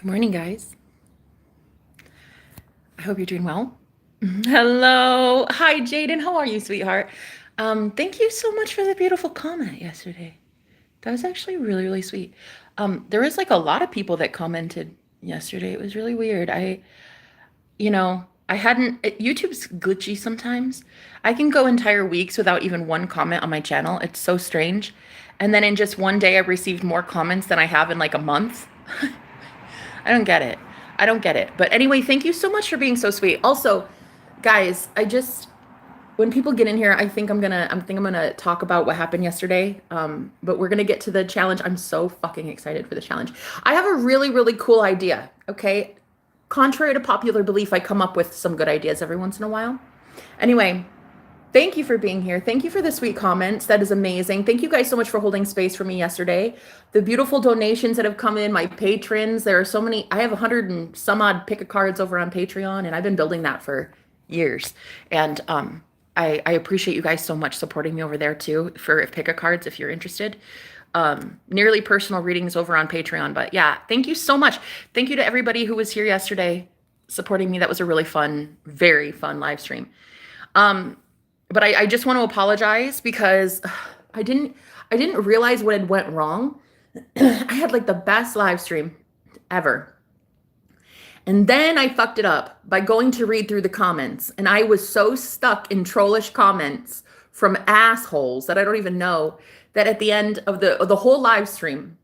Good morning, guys. I hope you're doing well. Hello. Hi, Jaden. How are you, sweetheart? Thank you so much for the beautiful comment yesterday. That was actually really, really sweet. There was like a lot of people that commented yesterday. It was really weird. I hadn't, YouTube's glitchy sometimes. I can go entire weeks without even one comment on my channel. It's so strange. And then in just one day, I've received more comments than I have in like a month. I don't get it. I don't get it. But anyway, thank you so much for being so sweet. Also, guys, when people get in here, I think I'm gonna talk about what happened yesterday. But we're gonna get to the challenge. I'm so fucking excited for the challenge. I have a really, really cool idea. Okay. Contrary to popular belief, I come up with some good ideas every once in a while. Anyway, thank you for being here. Thank you for the sweet comments. That is amazing. Thank you guys so much for holding space for me yesterday. The beautiful donations that have come in, my patrons. There are so many. I have 100 and some odd pick a cards over on Patreon, and I've been building that for years. And I appreciate you guys so much supporting me over there too for pick a cards if you're interested. Nearly personal readings over on Patreon. But yeah, thank you so much. Thank you to everybody who was here yesterday supporting me. That was a really fun, very fun live stream. But I just want to apologize because I didn't realize what had went wrong. I had like the best live stream ever. And then I fucked it up by going to read through the comments. And I was so stuck in trollish comments from assholes that I don't even know that at the end of the whole live stream,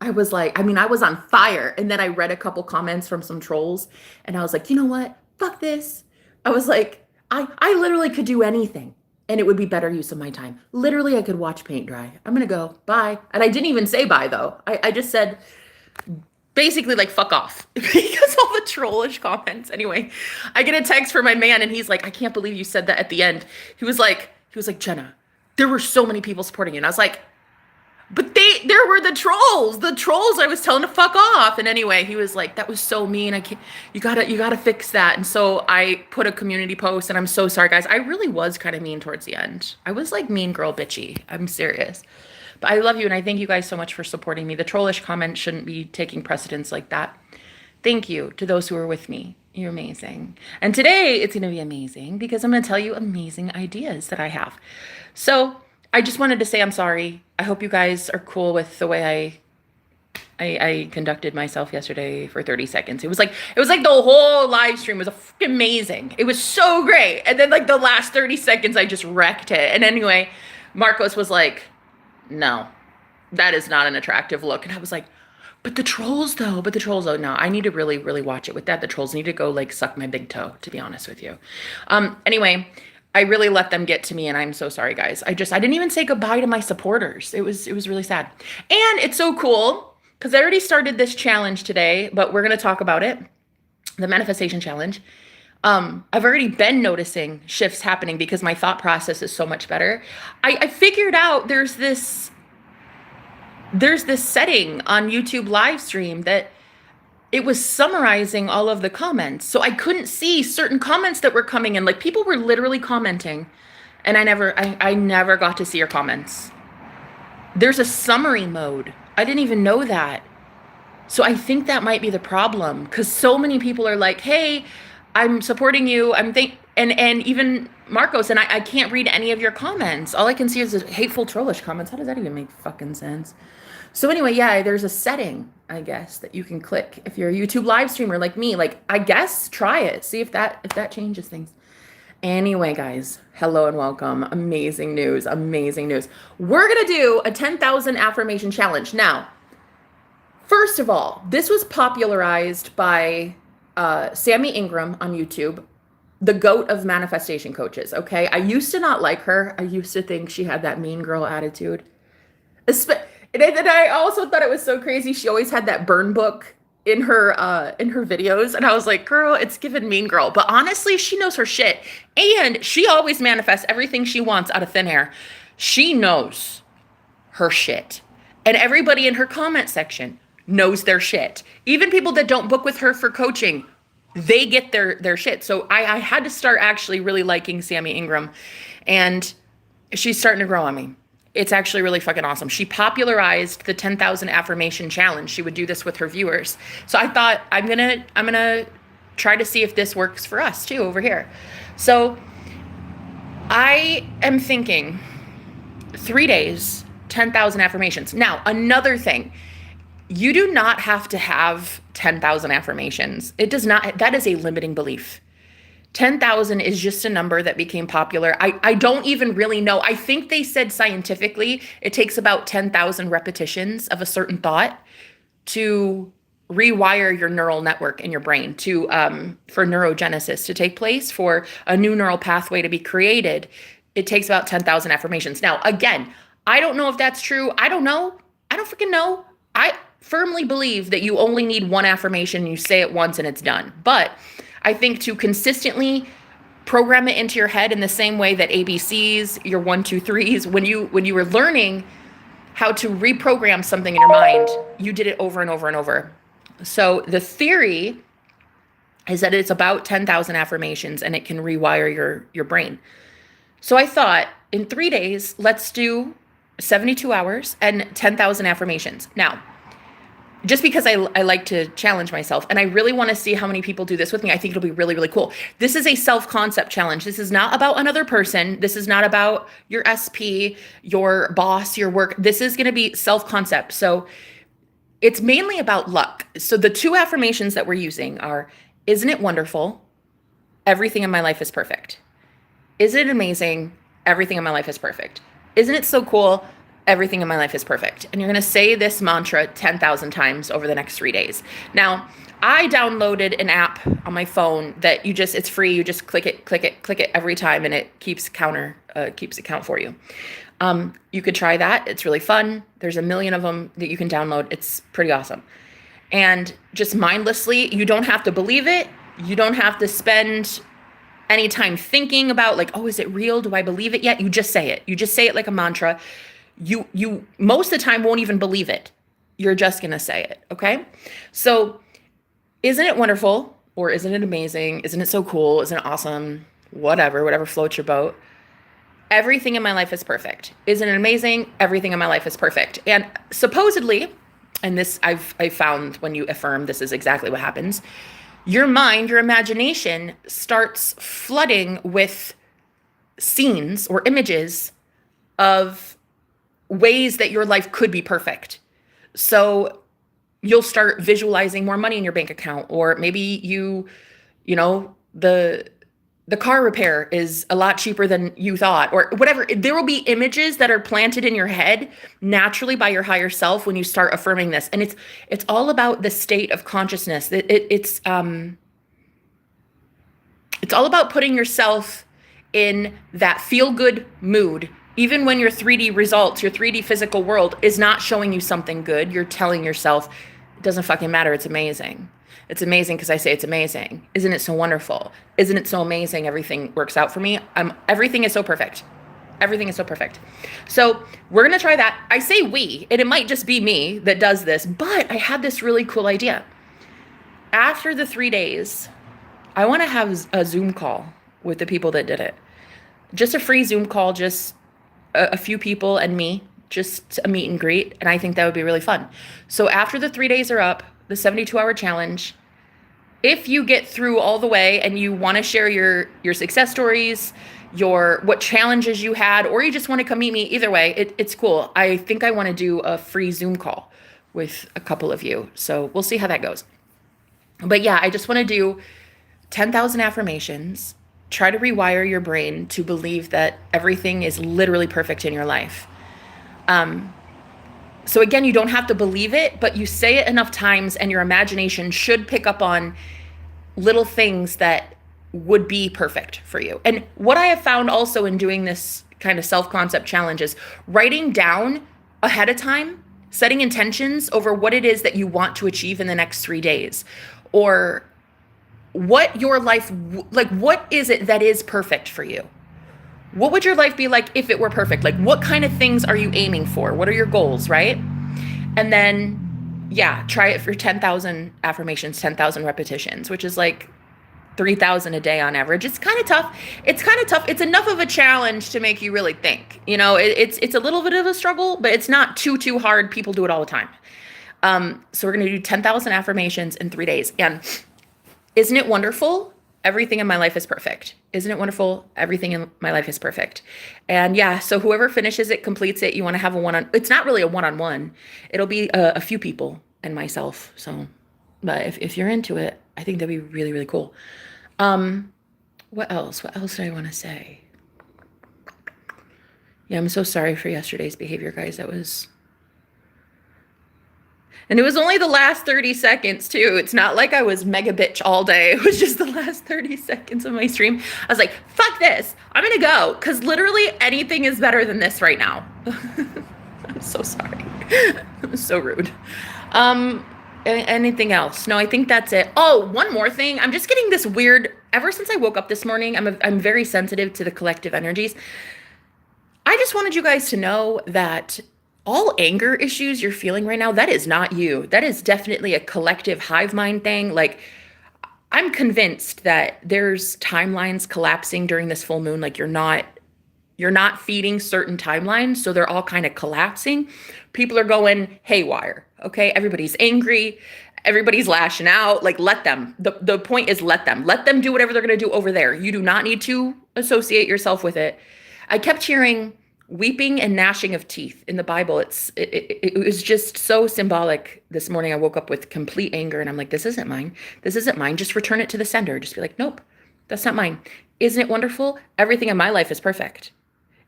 I was like, I was on fire. And then I read a couple comments from some trolls and I was like, you know what? Fuck this. I was like, I literally could do anything and it would be better use of my time. Literally, I could watch paint dry. I'm going to go. Bye. And I didn't even say bye, though. I just said basically like fuck off because all the trollish comments. Anyway, I get a text from my man and he's like, I can't believe you said that at the end. He was like, Jenna, there were so many people supporting you. And I was like, but there were the trolls I was telling to fuck off. And anyway, he was like, that was so mean. You gotta fix that. And so I put a community post and I'm so sorry, guys. I really was kind of mean towards the end. I was like mean girl bitchy. I'm serious. But I love you and I thank you guys so much for supporting me. The trollish comments shouldn't be taking precedence like that. Thank you to those who are with me. You're amazing. And today it's going to be amazing because I'm going to tell you amazing ideas that I have. So I just wanted to say I'm sorry. I hope you guys are cool with the way I conducted myself yesterday for 30 seconds. It was like the whole live stream was amazing. It was so great. And then like the last 30 seconds, I just wrecked it. And anyway, Marcos was like, no, that is not an attractive look. And I was like, but the trolls though, no, I need to really, really watch it with that. The trolls need to go like suck my big toe, to be honest with you. Anyway, I really let them get to me and I'm so sorry, guys. I didn't even say goodbye to my supporters. It was really sad. And it's so cool because I already started this challenge today, but we're going to talk about it. The manifestation challenge. I've already been noticing shifts happening because my thought process is so much better. I figured out there's this setting on YouTube live stream that it was summarizing all of the comments. So I couldn't see certain comments that were coming in. Like people were literally commenting and I never got to see your comments. There's a summary mode. I didn't even know that. So I think that might be the problem because so many people are like, hey, I'm supporting you. And even Marcos, and I can't read any of your comments. All I can see is the hateful trollish comments. How does that even make fucking sense? So anyway, yeah, there's a setting, I guess, that you can click if you're a YouTube live streamer like me. Like, I guess try it. See if that changes things. Anyway, guys, hello and welcome. Amazing news. Amazing news. We're going to do a 10,000 affirmation challenge. Now, first of all, this was popularized by Sammy Ingram on YouTube, the goat of manifestation coaches, okay? I used to not like her. I used to think she had that mean girl attitude. And I also thought it was so crazy. She always had that burn book in her videos. And I was like, girl, it's given mean girl. But honestly, she knows her shit. And she always manifests everything she wants out of thin air. She knows her shit. And everybody in her comment section knows their shit. Even people that don't book with her for coaching, they get their shit. So I had to start actually really liking Sammy Ingram. And she's starting to grow on me. It's actually really fucking awesome. She popularized the 10,000 affirmation challenge. She would do this with her viewers. So I thought I'm going to try to see if this works for us too over here. So I am thinking 3 days, 10,000 affirmations. Now, another thing, you do not have to have 10,000 affirmations. It does not, that is a limiting belief. 10,000 is just a number that became popular. I don't even really know. I think they said scientifically it takes about 10,000 repetitions of a certain thought to rewire your neural network in your brain to for neurogenesis to take place, for a new neural pathway to be created. It takes about 10,000 affirmations. Now, again, I don't know if that's true. I don't know. I don't freaking know. I firmly believe that you only need one affirmation, you say it once and it's done. But I think to consistently program it into your head in the same way that ABCs, your 1, 2, 3s, when you were learning how to reprogram something in your mind, you did it over and over and over. So the theory is that it's about 10,000 affirmations and it can rewire your brain. So I thought in 3 days, let's do 72 hours and 10,000 affirmations. Now, just because I like to challenge myself and I really want to see how many people do this with me, I think it'll be really, really cool. This is a self-concept challenge. This is not about another person. This is not about your SP, your boss, your work. This is going to be self-concept. So it's mainly about luck. So the 2 affirmations that we're using are, isn't it wonderful? Everything in my life is perfect. Isn't it amazing? Everything in my life is perfect. Isn't it so cool? Everything in my life is perfect. And you're going to say this mantra 10,000 times over the next 3 days. Now, I downloaded an app on my phone that it's free. You just click it every time and it keeps account for you. You could try that. It's really fun. There's a million of them that you can download. It's pretty awesome. And just mindlessly, you don't have to believe it. You don't have to spend any time thinking about like, oh, is it real? Do I believe it yet? You just say it. You just say it like a mantra. You most of the time won't even believe it. You're just going to say it. Okay. So isn't it wonderful? Or isn't it amazing? Isn't it so cool? Isn't it awesome? Whatever floats your boat. Everything in my life is perfect. Isn't it amazing? Everything in my life is perfect. And supposedly, and this I've found when you affirm, this is exactly what happens. Your mind, your imagination starts flooding with scenes or images of ways that your life could be perfect. So you'll start visualizing more money in your bank account, or maybe you know, the car repair is a lot cheaper than you thought, or whatever. There will be images that are planted in your head naturally by your higher self when you start affirming this. And it's all about the state of consciousness. It's all about putting yourself in that feel-good mood. Even when your 3D results, your 3D physical world is not showing you something good, you're telling yourself, it doesn't fucking matter, it's amazing. It's amazing because I say it's amazing. Isn't it so wonderful? Isn't it so amazing? Everything works out for me. Everything is so perfect. Everything is so perfect. So we're going to try that. I say we, and it might just be me that does this, but I had this really cool idea. After the 3 days, I want to have a Zoom call with the people that did it. Just a free Zoom call, just a few people and me, just a meet and greet. And I think that would be really fun. So after the 3 days are up, the 72-hour challenge, if you get through all the way and you want to share your success stories, what challenges you had, or you just want to come meet me, either way, it's cool. I think I want to do a free Zoom call with a couple of you. So we'll see how that goes. But yeah, I just want to do 10,000 affirmations. Try to rewire your brain to believe that everything is literally perfect in your life. So again, you don't have to believe it, but you say it enough times and your imagination should pick up on little things that would be perfect for you. And what I have found also in doing this kind of self-concept challenge is writing down ahead of time, setting intentions over what it is that you want to achieve in the next 3 days, or what your life, like what is it that is perfect for you? What would your life be like if it were perfect? Like what kind of things are you aiming for? What are your goals, right? And then, yeah, try it for 10,000 affirmations, 10,000 repetitions, which is like 3,000 a day on average. It's kind of tough. It's kind of tough. It's enough of a challenge to make you really think. You know, it's a little bit of a struggle, but it's not too hard. People do it all the time. So we're going to do 10,000 affirmations in 3 days. And isn't it wonderful? Everything in my life is perfect. Isn't it wonderful? Everything in my life is perfect. And yeah, so whoever finishes it, completes it, you want to have a it's not really a one-on-one. It'll be a few people and myself. So, but if you're into it, I think that'd be really, really cool. What else? What else do I want to say? Yeah, I'm so sorry for yesterday's behavior, guys. And it was only the last 30 seconds too. It's not like I was mega bitch all day. It was just the last 30 seconds of my stream. I was like, fuck this. I'm going to go. Cause literally anything is better than this right now. I'm so sorry. It was so rude. Anything else? No, I think that's it. Oh, one more thing. I'm just getting this weird, ever since I woke up this morning, I'm very sensitive to the collective energies. I just wanted you guys to know that all anger issues you're feeling right now, that is not you. That is definitely a collective hive mind thing. Like, I'm convinced that there's timelines collapsing during this full moon. Like, you're not feeding certain timelines, so they're all kind of collapsing. People are going haywire, okay? Everybody's angry. Everybody's lashing out. Like, let them. The point is let them. Let them do whatever they're going to do over there. You do not need to associate yourself with it. I kept hearing weeping and gnashing of teeth in the Bible. It was just so symbolic. This morning I woke up with complete anger and I'm like, this isn't mine. This isn't mine. Just return it to the sender. Just be like, nope, that's not mine. Isn't it wonderful? Everything in my life is perfect.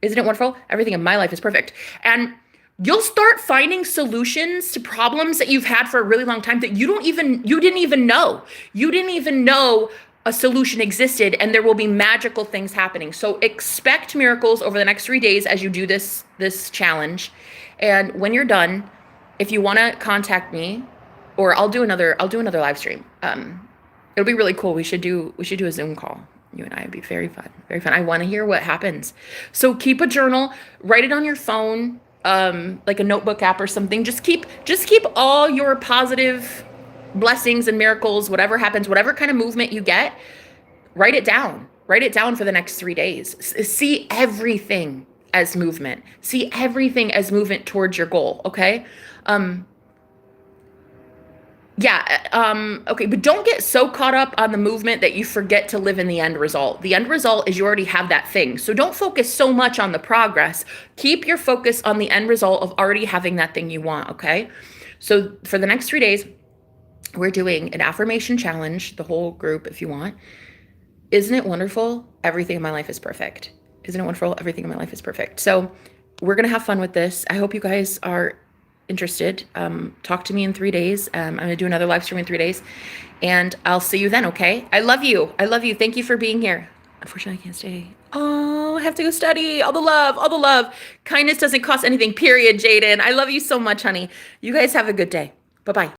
Isn't it wonderful? Everything in my life is perfect. And you'll start finding solutions to problems that you've had for a really long time that you didn't even know. You didn't even know a solution existed, and there will be magical things happening. So expect miracles over the next 3 days as you do this challenge. And when you're done, if you want to contact me, or I'll do another live stream. It'll be really cool. We should do a Zoom call. You and I, would be very fun. Very fun. I want to hear what happens. So keep a journal, write it on your phone, like a notebook app or something. Just keep all your positive blessings and miracles, whatever happens, whatever kind of movement you get, write it down for the next 3 days. See everything as movement. See everything as movement towards your goal. Okay. Okay. But don't get so caught up on the movement that you forget to live in the end result. The end result is you already have that thing. So don't focus so much on the progress. Keep your focus on the end result of already having that thing you want. Okay. So for the next 3 days, we're doing an affirmation challenge, the whole group, if you want. Isn't it wonderful? Everything in my life is perfect. Isn't it wonderful? Everything in my life is perfect. So we're going to have fun with this. I hope you guys are interested. Talk to me in 3 days. I'm going to do another live stream in 3 days, and I'll see you then. Okay. I love you. I love you. Thank you for being here. Unfortunately, I can't stay. Oh, I have to go study. All the love. Kindness doesn't cost anything, period, Jaden. I love you so much, honey. You guys have a good day. Bye-bye.